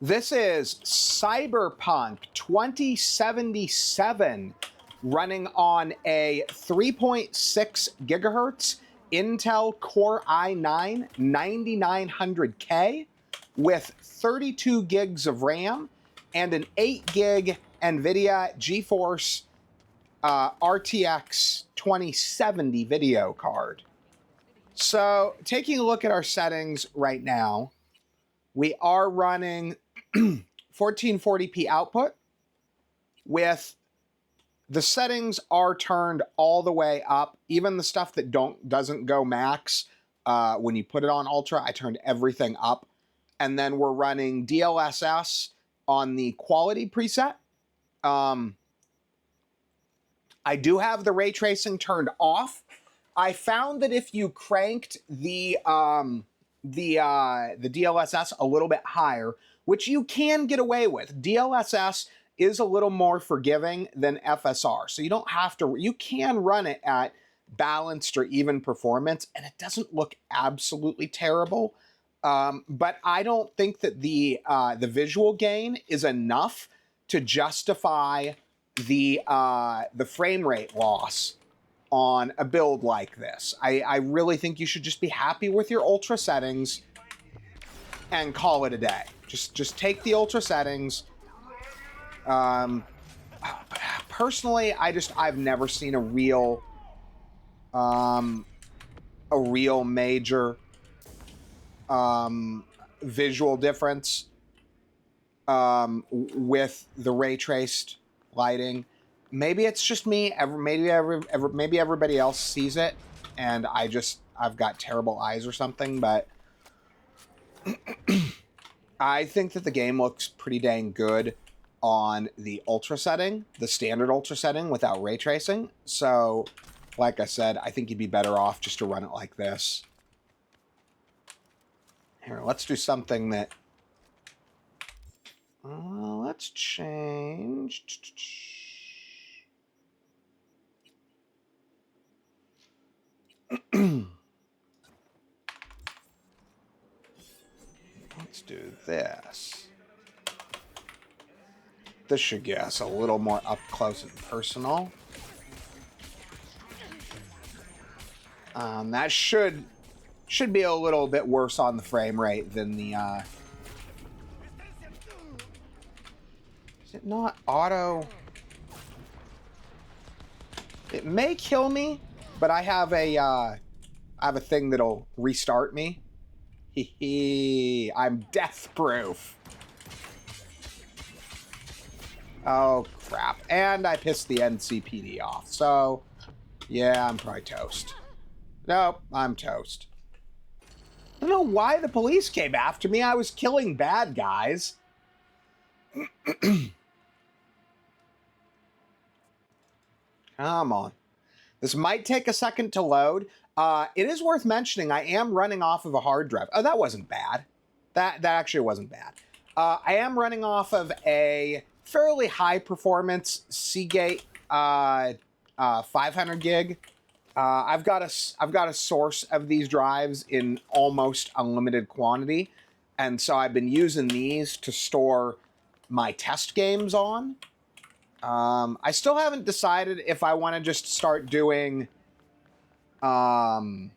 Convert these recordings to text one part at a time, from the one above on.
This is Cyberpunk 2077 running on a 3.6 gigahertz Intel Core i9 9900K with 32 gigs of RAM and an 8 gig NVIDIA Geforce RTX 2070 video card. So taking a look at our settings right now, we are running 1440p output with the settings are turned all the way up. Even the stuff that doesn't go max, when you put it on ultra, I turned everything up. And then we're running DLSS on the quality preset. I do have the ray tracing turned off. I found that if you cranked the DLSS a little bit higher, which you can get away with. DLSS is a little more forgiving than FSR. So you don't have to, you can run it at balanced or even performance and it doesn't look absolutely terrible. But I don't think that the visual gain is enough to justify the frame rate loss on a build like this. I really think you should just be happy with your ultra settings and call it a day. Just take the ultra settings. Personally, I've never seen a real major visual difference with the ray traced lighting. Maybe it's just me. Maybe everybody else sees it, and I've got terrible eyes or something. But I think that the game looks pretty dang good on the ultra setting, the standard ultra setting without ray tracing. So, like I said, I think you'd be better off just to run it like this. Here, let's do something that. Let's change. Let's do this. This should get us a little more up close and personal. That should be a little bit worse on the frame rate than the. Is it not auto? It may kill me, but I have a thing that'll restart me. I'm death proof. Oh crap! And I pissed the NCPD off. So, yeah, I'm probably toast. Nope, I'm toast. I don't know why the police came after me. I was killing bad guys. Come on. This might take a second to load. It is worth mentioning I am running off of a hard drive. Oh, that wasn't bad. That actually wasn't bad. I am running off of a fairly high performance Seagate 500 gig. I've got a source of these drives in almost unlimited quantity, and so I've been using these to store my test games on. I still haven't decided if I want to just start doing, if I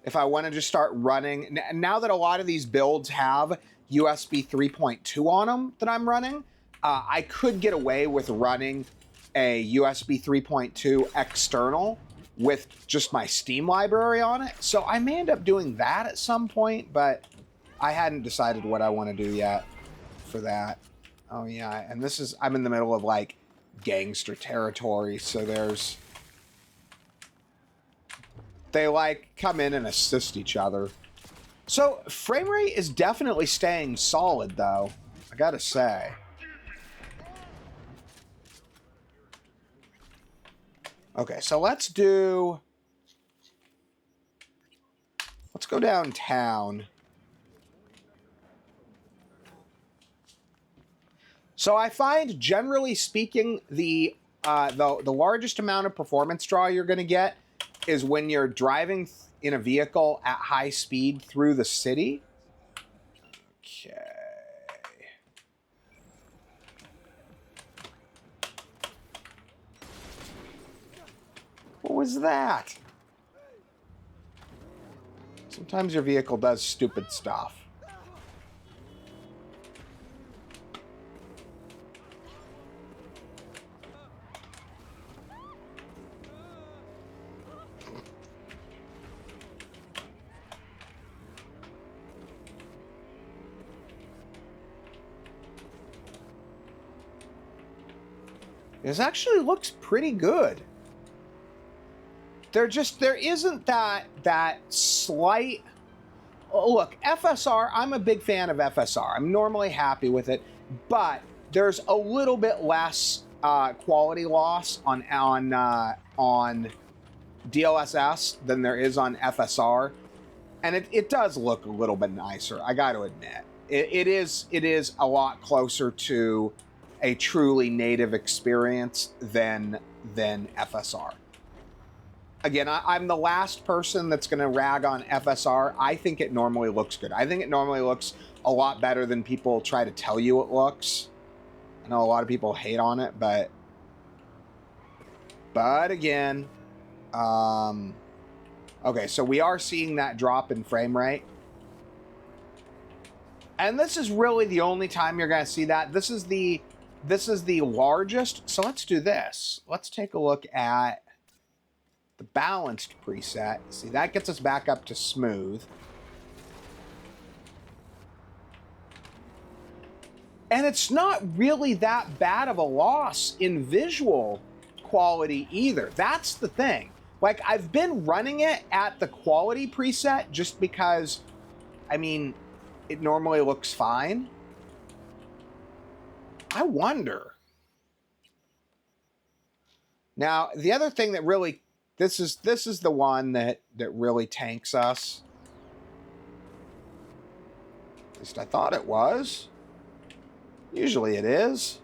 want to just start running, now that a lot of these builds have USB 3.2 on them that I'm running, I could get away with running a USB 3.2 external with just my Steam library on it. So I may end up doing that at some point, but I hadn't decided what I want to do yet for that. Oh yeah, and this is, I'm in the middle of like gangster territory, so they like come in and assist each other. So frame rate is definitely staying solid though, I gotta say. Okay, so let's go downtown. So I find, generally speaking, the largest amount of performance draw you're going to get is when you're driving in a vehicle at high speed through the city. Okay. What was that? Sometimes your vehicle does stupid stuff. This actually looks pretty good. There isn't that slight. Oh, look, FSR, I'm a big fan of FSR. I'm normally happy with it, but there's a little bit less quality loss on DLSS than there is on FSR, and it does look a little bit nicer. I got to admit, it is a lot closer to a truly native experience than FSR. Again, I'm the last person that's going to rag on FSR. I think it normally looks good. I think it normally looks a lot better than people try to tell you it looks. I know a lot of people hate on it, but again, okay, so we are seeing that drop in frame rate. And this is really the only time you're going to see that. This is the largest. So let's do this. Let's take a look at the balanced preset. See, that gets us back up to smooth. And it's not really that bad of a loss in visual quality either. That's the thing. Like, I've been running it at the quality preset just because, I mean, it normally looks fine. I wonder. Now, the other thing that really, this is the one that really tanks us. At least I thought it was. Usually it is.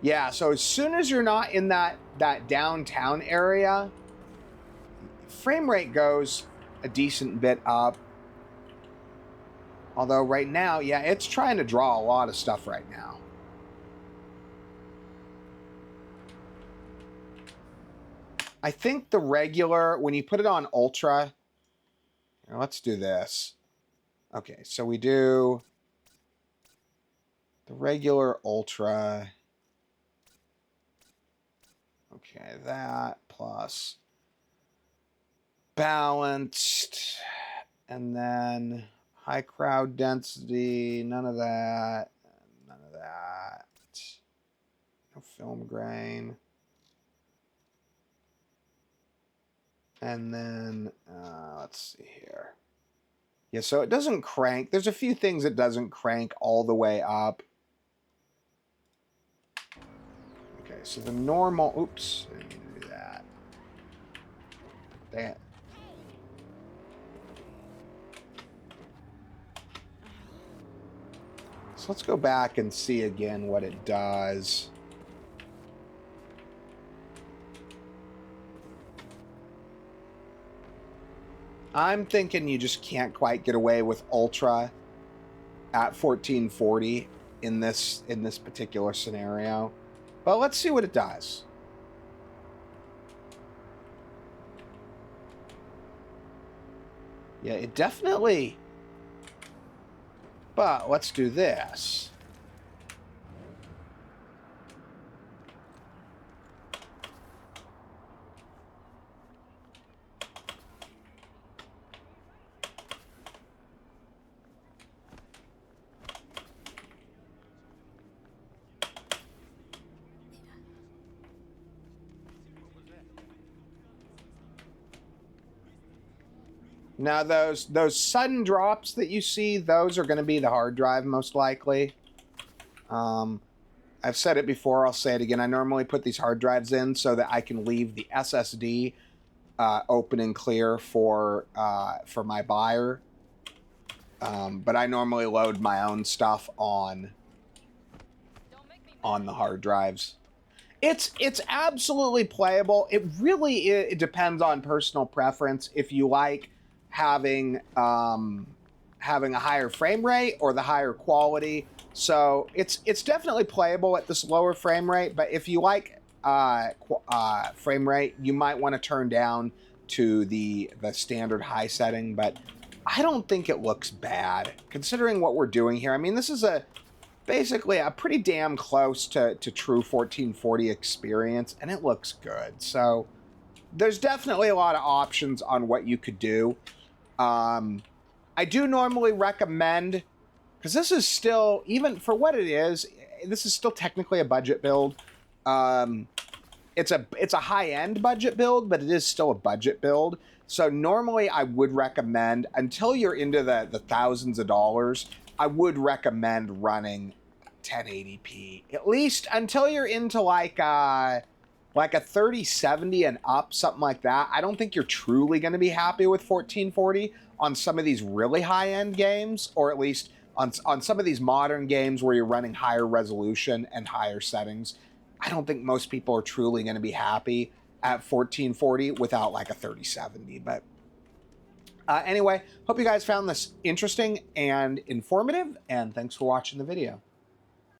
Yeah, so as soon as you're not in that downtown area, frame rate goes a decent bit up. Although right now, yeah, it's trying to draw a lot of stuff right now. I think the regular, when you put it on Ultra, let's do this. Okay, so we do the regular Ultra. Okay, that plus balanced, and then high crowd density, none of that, none of that. No film grain. And then, let's see here. Yeah, so it doesn't crank. There's a few things it doesn't crank all the way up. Okay, so the normal, oops, I didn't mean to do that. Damn. So let's go back and see again what it does. I'm thinking you just can't quite get away with Ultra at 1440 in this particular scenario. But let's see what it does. Yeah, it definitely. But let's do this. Now, those sudden drops that you see, those are going to be the hard drive, most likely. I've said it before, I'll say it again. I normally put these hard drives in so that I can leave the SSD open and clear for my buyer. But I normally load my own stuff on the hard drives. It's absolutely playable. It depends on personal preference. If you like having a higher frame rate or the higher quality, so it's definitely playable at this lower frame rate. But if you like frame rate, you might want to turn down to the standard high setting, but I don't think it looks bad considering what we're doing here. I mean, this is basically a pretty damn close to true 1440 experience, and it looks good. So there's definitely a lot of options on what you could do. I do normally recommend, because this is still, even for what it is, this is still technically a budget build. It's a high-end budget build, but it is still a budget build. So normally I would recommend, until you're into the thousands of dollars, I would recommend running 1080p, at least until you're into like a 3070 and up, something like that. I don't think you're truly going to be happy with 1440 on some of these really high-end games, or at least on some of these modern games where you're running higher resolution and higher settings. I don't think most people are truly going to be happy at 1440 without like a 3070. But anyway, hope you guys found this interesting and informative, and thanks for watching the video.